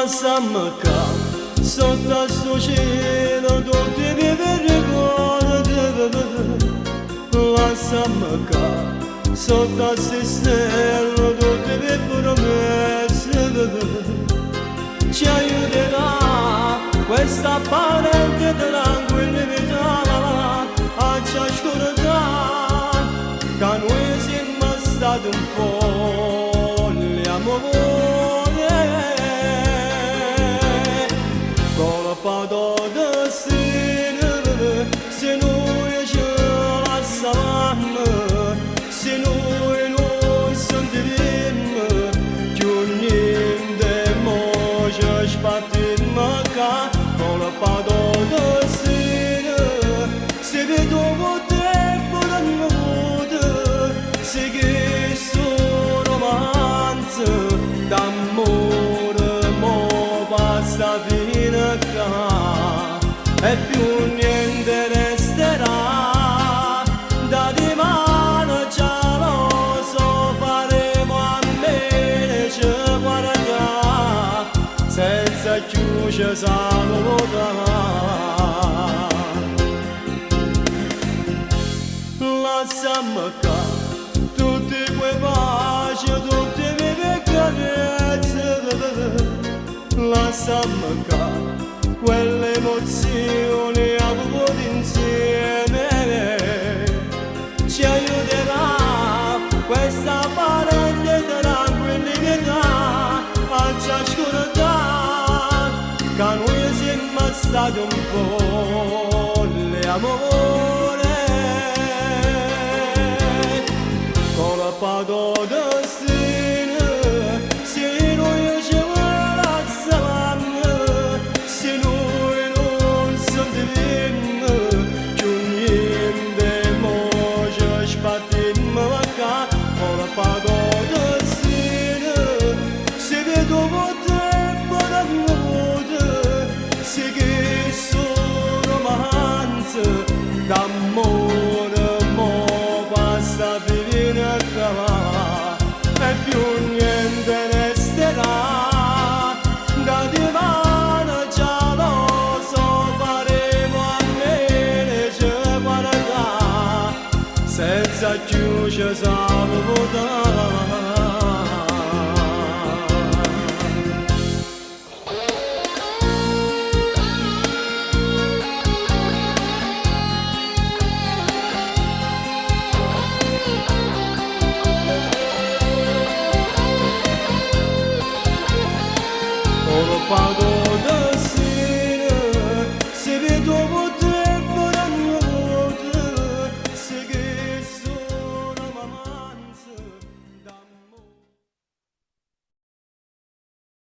Lasciami qua, sotto sto cielo dove mi ricordo. Lasciami qua, sotto sto stelle dove mi promesso. Ci aiuterà questa apparente tranquillità a ciascuno che noi siamo stati un po' di amore. Colpa del destino, se noi ci lasciamo, se noi non sentiremo più niente, mo ci spartiamo qua. Colpa del destino, se vedo tempo da nuovo, se che sono romanzo d'amore, mo basta fino qua e più niente resterà. Da dimani già lo so, faremo a bene ci guarda senza chiudere salutare. Lasciami qua tutti quei baci, tutte le mie carezze. Lasciami qua quelle emozioni avute insieme. Ci aiuterà questa parente tranquillità a ciascuno che noi siamo stati un po' di amore. Colpa del destino, se noi ci lasciamo, se noi non sentiremo più niente, mo ci spartiamo qua. Colpa del destino, se vedo tempo da nuovo, se che sono romanzo d'amore, mo basta vivere qua e più niente resterà. Da dimani già lo so, faremo a bene ci guarda senza chiudere salutare. Colpa